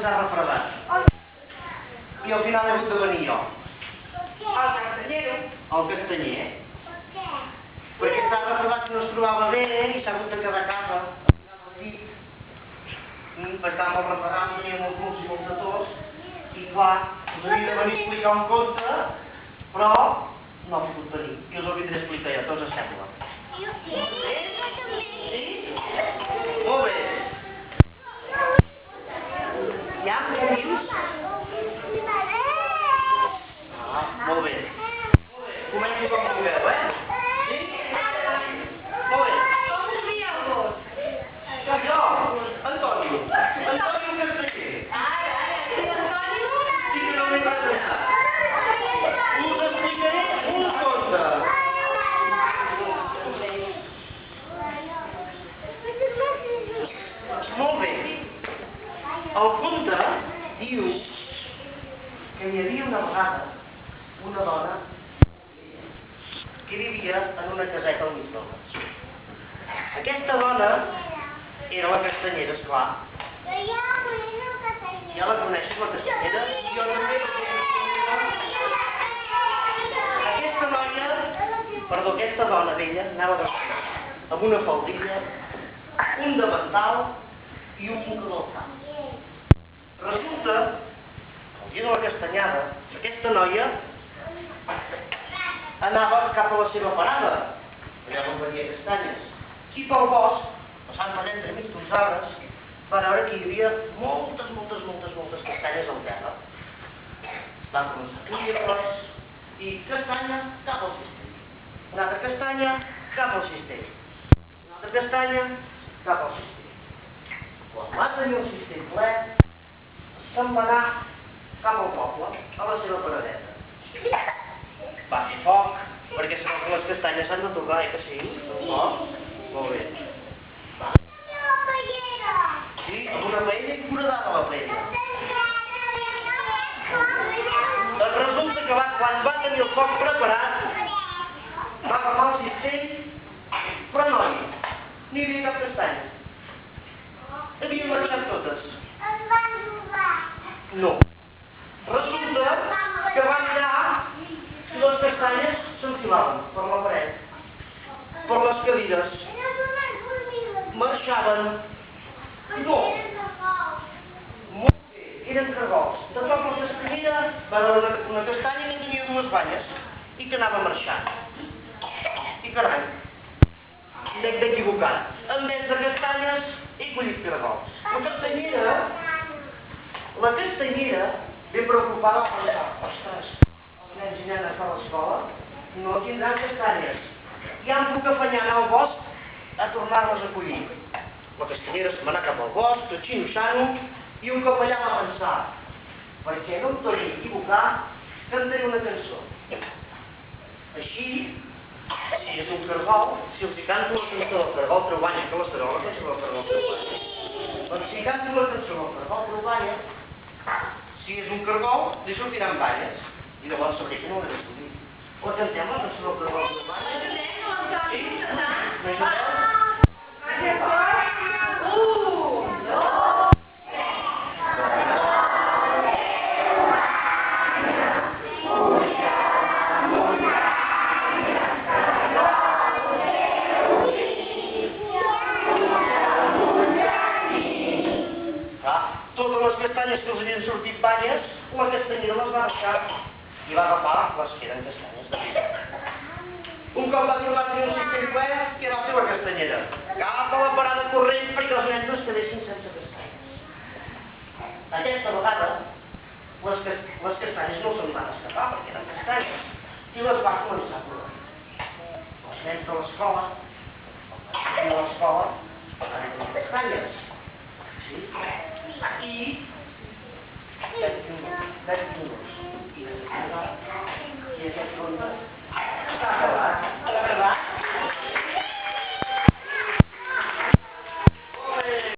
se'ns ha refredat. I al final he hagut de venir jo. El castanyero. El castanyer. Perquè estava refredat que no es trobava bé i s'ha hagut de quedar a casa. Perquè estava molt refredat, tenia molts grups i molts de tos. I clar, us havia de venir a explicar un conte, però no ha pogut venir. I us el vindré a explicar jo, tots us sembla. Molt bé. Ja, què dius? Molt bé. Començo com vulgueu, Sí? Molt bé. Com es diu el gos? Jo, Antonio. Antonio Castaller. Sí, Antonio. Sí que no m'he presentat. Us explicaré un conte. Molt bé. El conte diu que hi havia una vegada una dona que vivia en una caseta al mig del bosc. Aquesta dona era la castanyera, esclar. Ja la coneixes, la castanyera? Jo també la conec. Aquesta dona vella anava vestida amb una faldilla, un davantal i un mocador al cap. Resulta, el dia de la castanyada, aquesta noia anava cap a la seva parada, allà on venia castanyes, i pel bosc, passant per entremig d'uns arbres, va veure que hi havia moltes castanyes al terra. Va començar a collir-les i castanya cap al cistell. Una altra castanya cap al cistell. Una altra castanya cap al cistell. Quan va tenir el cistell ple, se'n va anar cap al poble, a la seva paradeta. Va fer foc, perquè sabeu que les castanyes s'han de tocar, que sí? Foc? Molt bé. Sí, amb una paella i foradada la paella. Doncs resulta que quan va tenir el foc preparat, va agafar el cistell, però no n'hi havia cap castanya. Havien marxat totes. No. Resulta que va mirar i les castanyes s'enfilaven per la paret, per les cadires. Marxaven. No. Molt bé, eren cargols. De cop la castanyera va veure una castanya que tenia dues banyes i que anava marxant. I carai, m'he equivocat. En vez de castanyes, he collit cargols. La castanyera, ben preocupada, va pensar, ostres, els nens i nenes de l'escola no tindran castanyes. Ja em puc afanyar anar al bosc a tornar-les a collir. La castanyera se'n va anar cap al bosc, tot xinoxant-ho, i un cop allà va pensar, perquè no em torni a equivocar, cantaré una cançó. Així, si és un cargol, si els hi canto la cançó del cargol troballa, que les taroles no són el cargol troballa. Doncs si canto la cançó del cargol troballa, si és un cargol, li sortiran banyes. I llavors sabré que no l'he d'escollir. La cantem, la cançó del cargol troballa? Sí? M'ajudeu? Totes les castanyes que els havien sortit banyes, la castanyera les va deixar i va agafar les que eren castanyes de vida. Un cop va trobar que un cistell ple, què va fer la castanyera? Cap a la parada corrent perquè els nens no es quedessin sense castanyes. Aquesta vegada, les castanyes no se'n van escapar perquè eren castanyes i les va començar a correr. Els nens de l'escola, i a l'escola, van tenir castanyes. Sí? I benvinguts. I aquest conte està acabat.